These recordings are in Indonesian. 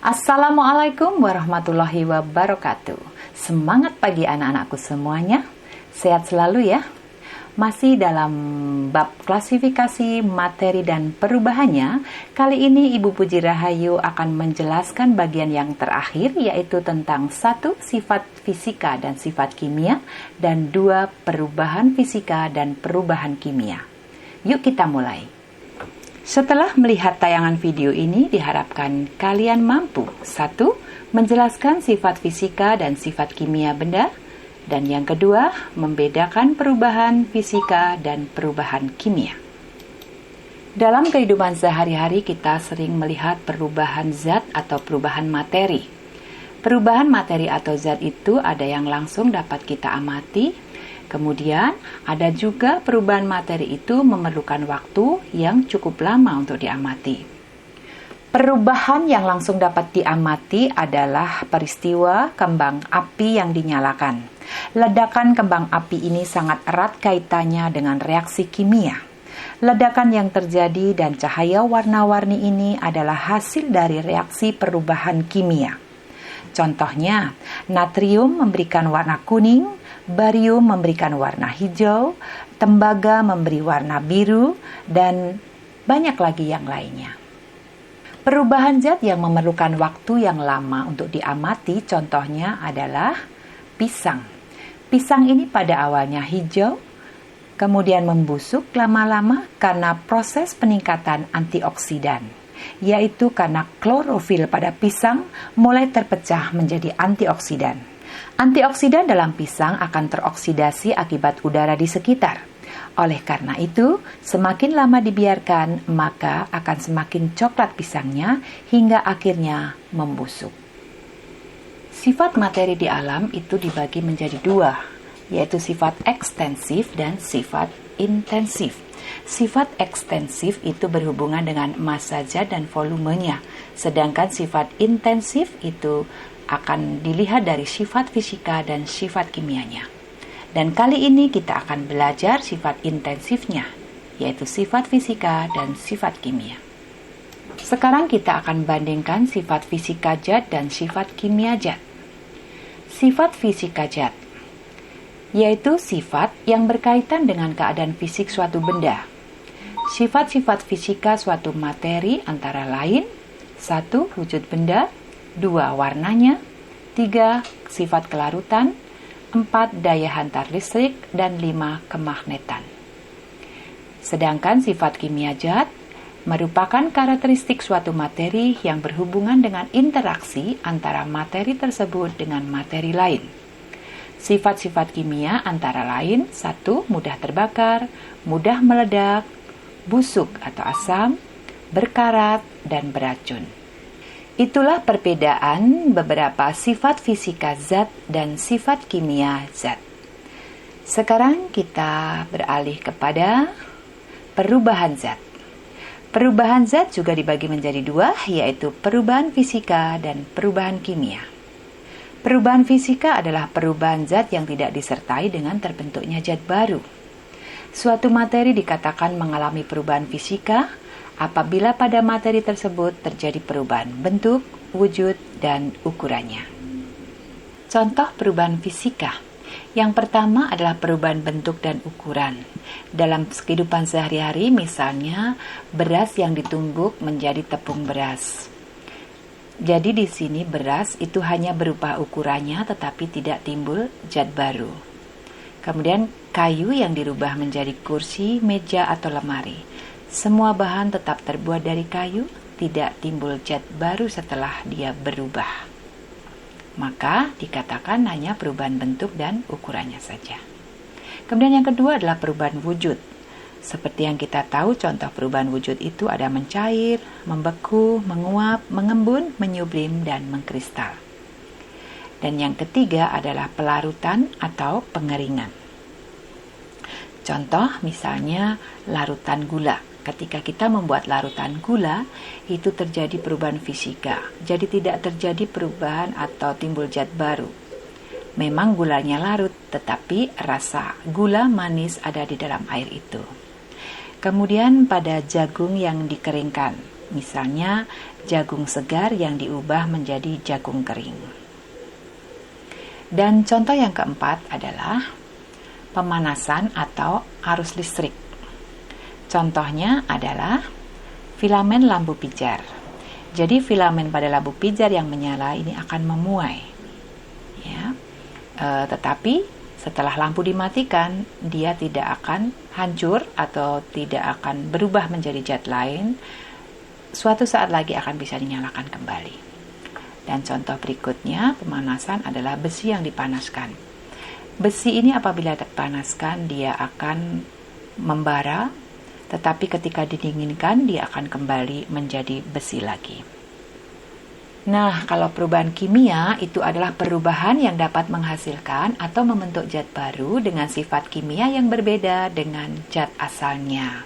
Assalamualaikum warahmatullahi wabarakatuh. Semangat pagi anak-anakku semuanya. Sehat selalu ya. Masih dalam bab klasifikasi materi dan perubahannya, kali ini Ibu Puji Rahayu akan menjelaskan bagian yang terakhir, yaitu tentang 1. Sifat fisika dan sifat kimia, dan 2. Perubahan fisika dan perubahan kimia. Yuk kita mulai. Setelah melihat tayangan video ini, diharapkan kalian mampu 1. Menjelaskan sifat fisika dan sifat kimia benda, dan yang kedua, membedakan perubahan fisika dan perubahan kimia. Dalam kehidupan sehari-hari kita sering melihat perubahan zat atau perubahan materi. Perubahan materi atau zat itu ada yang langsung dapat kita amati, kemudian ada juga perubahan materi itu memerlukan waktu yang cukup lama untuk diamati. Perubahan yang langsung dapat diamati adalah peristiwa kembang api yang dinyalakan. Ledakan kembang api ini sangat erat kaitannya dengan reaksi kimia. Ledakan yang terjadi dan cahaya warna-warni ini adalah hasil dari reaksi perubahan kimia. Contohnya, natrium memberikan warna kuning, barium memberikan warna hijau, tembaga memberi warna biru, dan banyak lagi yang lainnya. Perubahan zat yang memerlukan waktu yang lama untuk diamati contohnya adalah pisang. Pisang ini pada awalnya hijau, kemudian membusuk lama-lama karena proses peningkatan antioksidan, yaitu karena klorofil pada pisang mulai terpecah menjadi antioksidan. Antioksidan dalam pisang akan teroksidasi akibat udara di sekitar. Oleh karena itu, semakin lama dibiarkan, maka akan semakin coklat pisangnya hingga akhirnya membusuk. Sifat materi di alam itu dibagi menjadi 2, yaitu sifat ekstensif dan sifat intensif. Sifat ekstensif itu berhubungan dengan massa zat dan volumenya, sedangkan sifat intensif itu akan dilihat dari sifat fisika dan sifat kimianya. Dan kali ini kita akan belajar sifat intensifnya, yaitu sifat fisika dan sifat kimia. Sekarang kita akan bandingkan sifat fisika zat dan sifat kimia zat. Sifat fisika zat, yaitu sifat yang berkaitan dengan keadaan fisik suatu benda. Sifat-sifat fisika suatu materi antara lain: 1. Wujud benda, 2. Warnanya, 3. Sifat kelarutan, 4. Daya hantar listrik, dan 5. Kemagnetan. Sedangkan sifat kimia zat merupakan karakteristik suatu materi yang berhubungan dengan interaksi antara materi tersebut dengan materi lain. Sifat-sifat kimia antara lain: 1. Mudah terbakar, mudah meledak, busuk atau asam, berkarat, dan beracun. Itulah perbedaan beberapa sifat fisika zat dan sifat kimia zat. Sekarang kita beralih kepada perubahan zat. Perubahan zat juga dibagi menjadi 2, yaitu perubahan fisika dan perubahan kimia. Perubahan fisika adalah perubahan zat yang tidak disertai dengan terbentuknya zat baru. Suatu materi dikatakan mengalami perubahan fisika apabila pada materi tersebut terjadi perubahan bentuk, wujud, dan ukurannya. Contoh perubahan fisika. Yang pertama adalah perubahan bentuk dan ukuran. Dalam kehidupan sehari-hari, misalnya beras yang ditumbuk menjadi tepung beras. Jadi di sini beras itu hanya berupa ukurannya tetapi tidak timbul zat baru. Kemudian kayu yang dirubah menjadi kursi, meja, atau lemari. Semua bahan tetap terbuat dari kayu, tidak timbul zat baru setelah dia berubah. Maka dikatakan hanya perubahan bentuk dan ukurannya saja. Kemudian yang kedua adalah perubahan wujud. Seperti yang kita tahu, contoh perubahan wujud itu ada mencair, membeku, menguap, mengembun, menyublim, dan mengkristal. Dan yang ketiga adalah pelarutan atau pengeringan. Contoh misalnya larutan gula. Ketika kita membuat larutan gula, itu terjadi perubahan fisika. Jadi tidak terjadi perubahan atau timbul zat baru. Memang gulanya larut, tetapi rasa gula manis ada di dalam air itu. Kemudian pada jagung yang dikeringkan, Misalnya jagung segar yang diubah menjadi jagung kering. Dan contoh yang keempat adalah pemanasan atau arus listrik. Contohnya adalah filamen lampu pijar. Jadi filamen pada lampu pijar yang menyala ini akan memuai. Ya. Tetapi setelah lampu dimatikan, dia tidak akan hancur atau tidak akan berubah menjadi zat lain. Suatu saat lagi akan bisa dinyalakan kembali. Dan contoh berikutnya, pemanasan adalah besi yang dipanaskan. Besi ini apabila dipanaskan, dia akan membara, tetapi ketika didinginkan, dia akan kembali menjadi besi lagi. Nah, kalau perubahan kimia itu adalah perubahan yang dapat menghasilkan atau membentuk zat baru dengan sifat kimia yang berbeda dengan zat asalnya.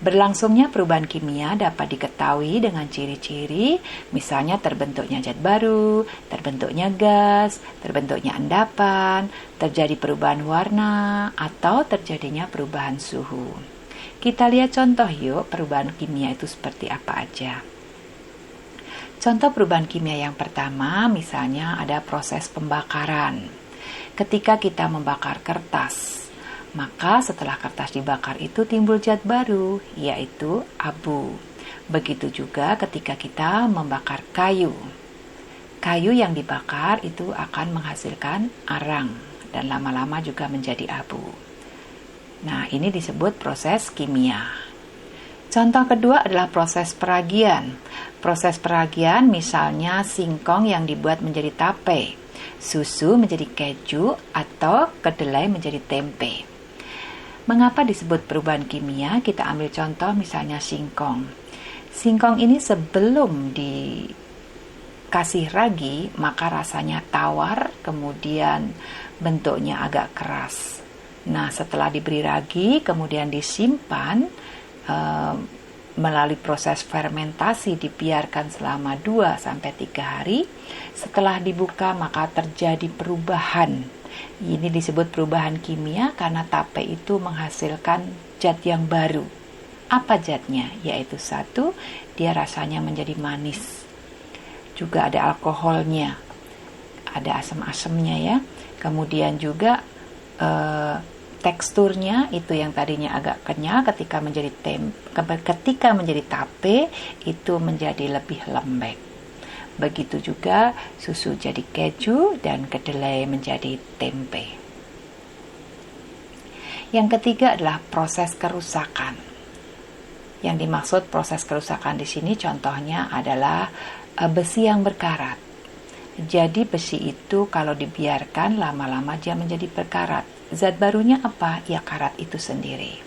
Berlangsungnya perubahan kimia dapat diketahui dengan ciri-ciri, misalnya terbentuknya zat baru, terbentuknya gas, terbentuknya endapan, terjadi perubahan warna, atau terjadinya perubahan suhu. Kita lihat contoh yuk, perubahan kimia itu seperti apa aja. Contoh perubahan kimia yang pertama, misalnya ada proses pembakaran. Ketika kita membakar kertas, maka setelah kertas dibakar itu timbul zat baru, yaitu abu. Begitu juga ketika kita membakar kayu. Kayu yang dibakar itu akan menghasilkan arang dan lama-lama juga menjadi abu. Nah, ini disebut proses kimia. Contoh kedua adalah proses peragian. Proses peragian misalnya singkong yang dibuat menjadi tape, susu menjadi keju, atau kedelai menjadi tempe. Mengapa disebut perubahan kimia? Kita ambil contoh misalnya singkong. Singkong ini sebelum dikasih ragi, maka rasanya tawar, kemudian bentuknya agak keras. Nah, setelah diberi ragi, kemudian disimpan, melalui proses fermentasi dibiarkan selama 2-3 hari. Setelah dibuka maka terjadi perubahan. Ini disebut perubahan kimia karena tape itu menghasilkan zat yang baru. Apa zatnya? Yaitu satu, dia rasanya menjadi manis. Juga ada alkoholnya, ada asam-asamnya ya. Kemudian juga teksturnya itu yang tadinya agak kenyal ketika menjadi tape itu menjadi lebih lembek. Begitu juga susu jadi keju dan kedelai menjadi tempe. Yang ketiga adalah proses kerusakan. Yang dimaksud proses kerusakan di sini contohnya adalah besi yang berkarat. Jadi besi itu kalau dibiarkan lama-lama dia menjadi berkarat. Zat barunya apa? Ya karat itu sendiri.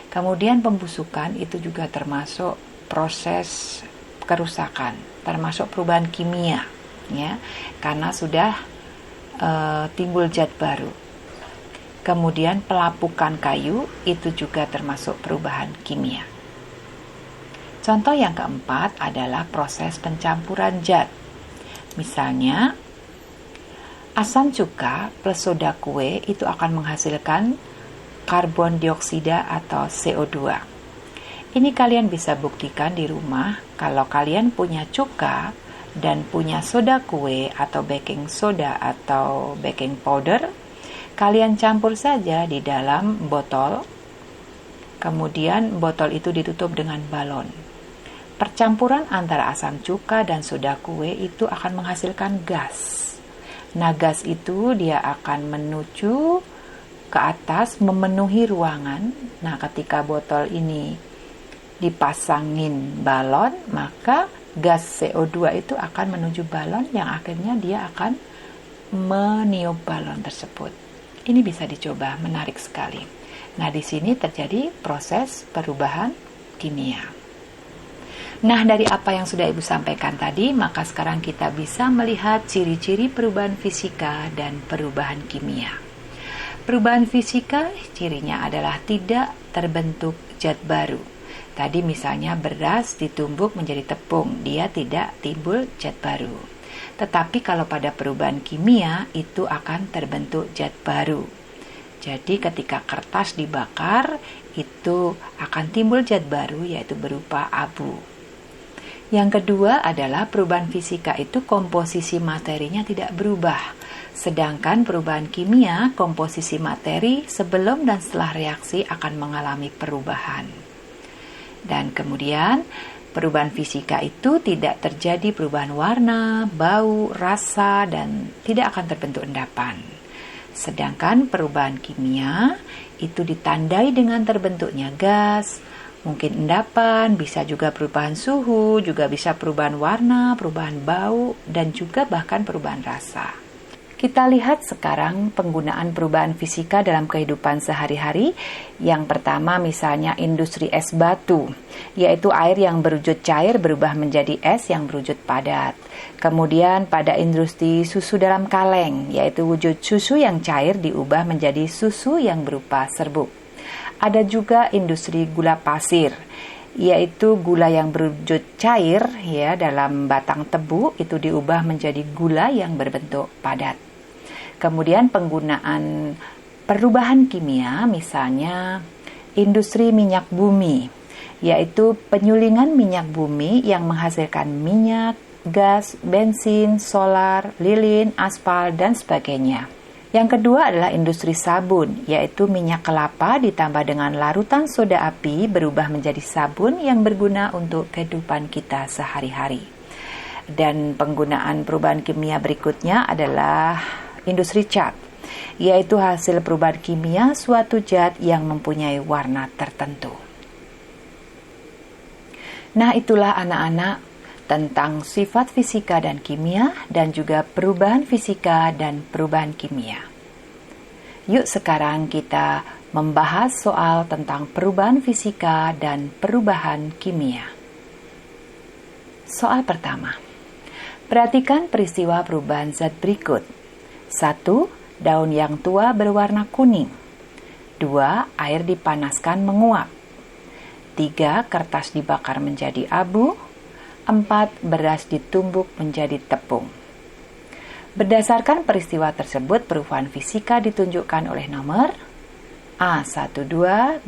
Kemudian pembusukan itu juga termasuk proses kerusakan, termasuk perubahan kimia, ya, karena sudah timbul zat baru. Kemudian pelapukan kayu itu juga termasuk perubahan kimia. Contoh yang keempat adalah proses pencampuran zat. Misalnya, asam cuka plus soda kue itu akan menghasilkan karbon dioksida atau CO2. Ini kalian bisa buktikan di rumah kalau kalian punya cuka dan punya soda kue atau baking soda atau baking powder, kalian campur saja di dalam botol, kemudian botol itu ditutup dengan balon. Percampuran antara asam cuka dan soda kue itu akan menghasilkan gas. Nah, gas itu dia akan menuju ke atas, memenuhi ruangan. Nah, ketika botol ini dipasangin balon, maka gas CO2 itu akan menuju balon yang akhirnya dia akan meniup balon tersebut. Ini bisa dicoba, menarik sekali. Nah, di sini terjadi proses perubahan kimia. Nah, dari apa yang sudah Ibu sampaikan tadi, maka sekarang kita bisa melihat ciri-ciri perubahan fisika dan perubahan kimia. Perubahan fisika, cirinya adalah tidak terbentuk zat baru. Tadi misalnya beras ditumbuk menjadi tepung, dia tidak timbul zat baru. Tetapi kalau pada perubahan kimia, itu akan terbentuk zat baru. Jadi ketika kertas dibakar, itu akan timbul zat baru yaitu berupa abu. Yang kedua adalah perubahan fisika itu komposisi materinya tidak berubah. Sedangkan perubahan kimia, komposisi materi sebelum dan setelah reaksi akan mengalami perubahan. Dan kemudian perubahan fisika itu tidak terjadi perubahan warna, bau, rasa, dan tidak akan terbentuk endapan. Sedangkan perubahan kimia itu ditandai dengan terbentuknya gas, mungkin endapan, bisa juga perubahan suhu, juga bisa perubahan warna, perubahan bau, dan juga bahkan perubahan rasa. Kita lihat sekarang penggunaan perubahan fisika dalam kehidupan sehari-hari. Yang pertama misalnya industri es batu, yaitu air yang berwujud cair berubah menjadi es yang berwujud padat. Kemudian pada industri susu dalam kaleng, yaitu wujud susu yang cair diubah menjadi susu yang berupa serbuk. Ada juga industri gula pasir, yaitu gula yang berwujud cair ya dalam batang tebu itu diubah menjadi gula yang berbentuk padat. Kemudian penggunaan perubahan kimia, misalnya industri minyak bumi, yaitu penyulingan minyak bumi yang menghasilkan minyak, gas, bensin, solar, lilin, aspal, dan sebagainya. Yang kedua adalah industri sabun, yaitu minyak kelapa ditambah dengan larutan soda api berubah menjadi sabun yang berguna untuk kehidupan kita sehari-hari. Dan penggunaan perubahan kimia berikutnya adalah industri cat, yaitu hasil perubahan kimia suatu zat yang mempunyai warna tertentu. Nah, itulah anak-anak tentang sifat fisika dan kimia dan juga perubahan fisika dan perubahan kimia. Yuk sekarang kita membahas soal tentang perubahan fisika dan perubahan kimia. Soal pertama. Perhatikan peristiwa perubahan zat berikut. 1. Daun yang tua berwarna kuning. 2. Air dipanaskan menguap. 3. Kertas dibakar menjadi abu. 4. Beras ditumbuk menjadi tepung. Berdasarkan peristiwa tersebut, perubahan fisika ditunjukkan oleh nomor A12,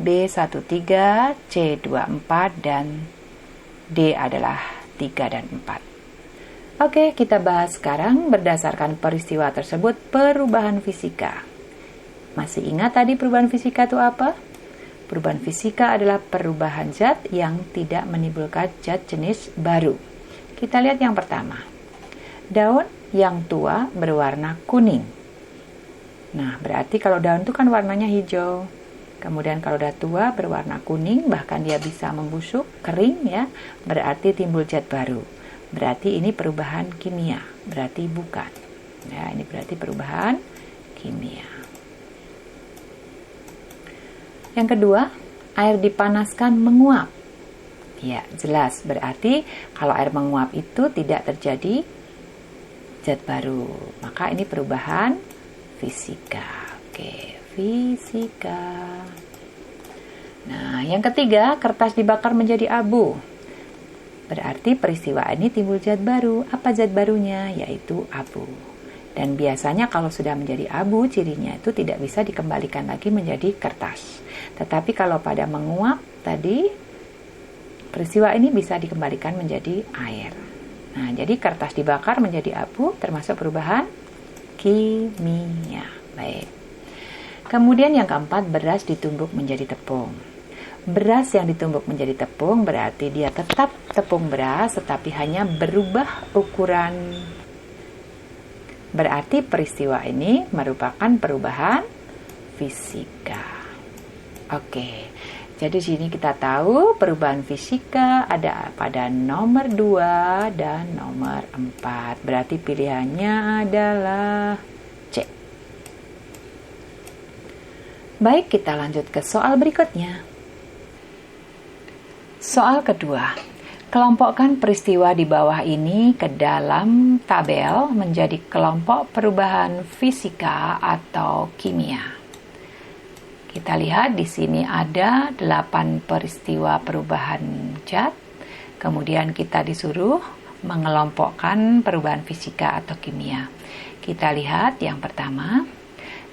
B13, C24, dan D adalah 3 dan 4. Oke, kita bahas sekarang berdasarkan peristiwa tersebut perubahan fisika. Masih ingat tadi perubahan fisika itu apa? Perubahan fisika adalah perubahan zat yang tidak menimbulkan zat jenis baru. Kita lihat yang pertama. Daun yang tua berwarna kuning. Nah, berarti kalau daun itu kan warnanya hijau. Kemudian kalau udah tua berwarna kuning, bahkan dia bisa membusuk, kering ya, berarti timbul zat baru. Berarti ini perubahan kimia, berarti bukan. Ya, ini berarti perubahan kimia. Yang kedua, air dipanaskan menguap. Ya, jelas. Berarti kalau air menguap itu tidak terjadi zat baru. Maka ini perubahan fisika. Oke, fisika. Nah, yang ketiga, kertas dibakar menjadi abu. Berarti peristiwa ini timbul zat baru. Apa zat barunya? Yaitu abu. Dan biasanya kalau sudah menjadi abu, cirinya itu tidak bisa dikembalikan lagi menjadi kertas. Tetapi kalau pada menguap tadi, peristiwa ini bisa dikembalikan menjadi air. Nah, jadi kertas dibakar menjadi abu termasuk perubahan kimia. Baik. Kemudian yang keempat, beras ditumbuk menjadi tepung. Beras yang ditumbuk menjadi tepung berarti dia tetap tepung beras tetapi hanya berubah ukuran. Berarti peristiwa ini merupakan perubahan fisika. Oke. Jadi sini kita tahu perubahan fisika ada pada nomor 2 dan nomor 4. Berarti pilihannya adalah C. Baik, kita lanjut ke soal berikutnya. Soal kedua, kelompokkan peristiwa di bawah ini ke dalam tabel menjadi kelompok perubahan fisika atau kimia. Kita lihat di sini ada 8 peristiwa perubahan zat. Kemudian kita disuruh mengelompokkan perubahan fisika atau kimia. Kita lihat yang pertama,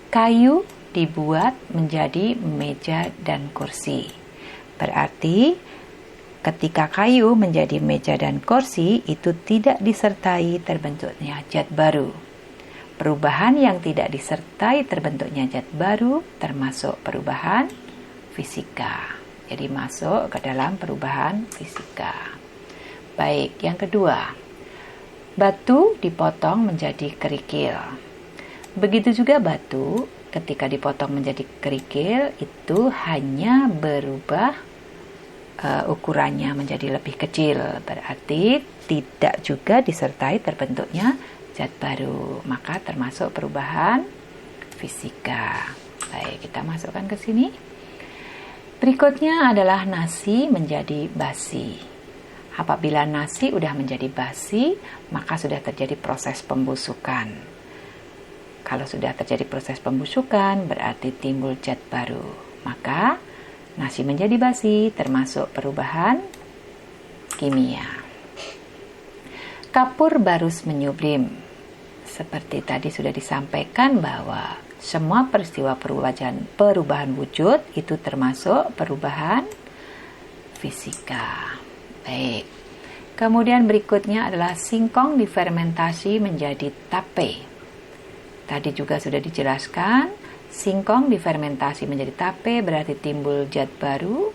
kayu dibuat menjadi meja dan kursi. Berarti ketika kayu menjadi meja dan kursi, itu tidak disertai terbentuknya zat baru. Perubahan yang tidak disertai terbentuknya zat baru termasuk perubahan fisika. Jadi masuk ke dalam perubahan fisika. Baik, yang kedua, batu dipotong menjadi kerikil. Begitu juga batu ketika dipotong menjadi kerikil itu hanya berubah ukurannya menjadi lebih kecil, berarti tidak juga disertai terbentuknya zat baru, maka termasuk perubahan fisika. Baik, kita masukkan ke sini. Berikutnya adalah nasi menjadi basi. Apabila nasi sudah menjadi basi, maka sudah terjadi proses pembusukan. Kalau sudah terjadi proses pembusukan, berarti timbul zat baru. Maka nasi menjadi basi termasuk perubahan kimia. Kapur barus menyublim. Seperti tadi sudah disampaikan bahwa semua peristiwa perubahan wujud itu termasuk perubahan fisika. Baik. Kemudian berikutnya adalah singkong difermentasi menjadi tape. Tadi juga sudah dijelaskan, singkong difermentasi menjadi tape berarti timbul zat baru.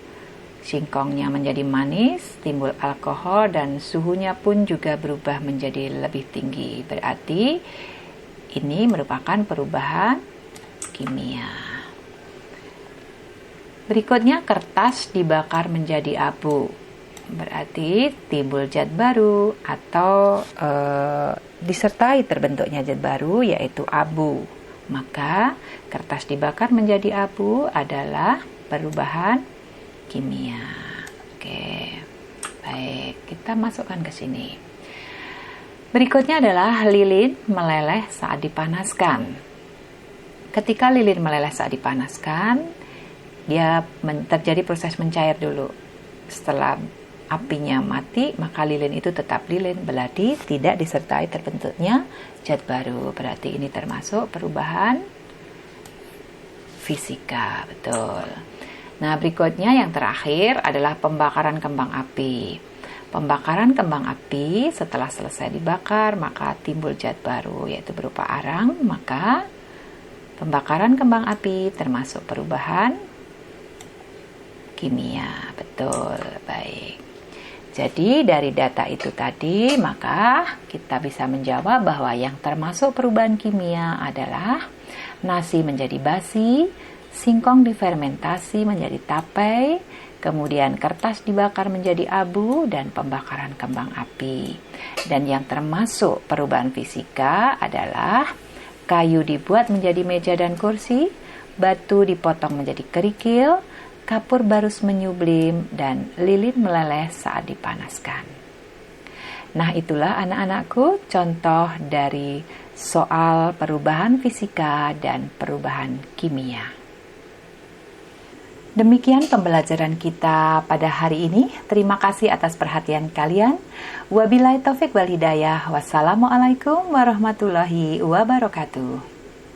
Singkongnya menjadi manis, timbul alkohol, dan suhunya pun juga berubah menjadi lebih tinggi. Berarti ini merupakan perubahan kimia. Berikutnya kertas dibakar menjadi abu. Berarti timbul zat baru atau disertai terbentuknya zat baru yaitu abu. Maka kertas dibakar menjadi abu adalah perubahan kimia. Oke, baik, kita masukkan ke sini. Berikutnya adalah lilin meleleh saat dipanaskan. Ketika lilin meleleh saat dipanaskan, dia terjadi proses mencair dulu. Setelah apinya mati, maka lilin itu tetap lilin, berarti tidak disertai terbentuknya zat baru. Berarti ini termasuk perubahan fisika, betul. Nah, berikutnya yang terakhir adalah pembakaran kembang api. Pembakaran kembang api setelah selesai dibakar, maka timbul zat baru, yaitu berupa arang. Maka pembakaran kembang api termasuk perubahan kimia. Betul, baik. Jadi dari data itu tadi, maka kita bisa menjawab bahwa yang termasuk perubahan kimia adalah nasi menjadi basi, singkong difermentasi menjadi tape, kemudian kertas dibakar menjadi abu, dan pembakaran kembang api. Dan yang termasuk perubahan fisika adalah kayu dibuat menjadi meja dan kursi, batu dipotong menjadi kerikil, kapur barus menyublim, dan lilin meleleh saat dipanaskan. Nah, itulah anak-anakku contoh dari soal perubahan fisika dan perubahan kimia. Demikian pembelajaran kita pada hari ini. Terima kasih atas perhatian kalian. Wabillahi taufik wal hidayah. Wassalamualaikum warahmatullahi wabarakatuh.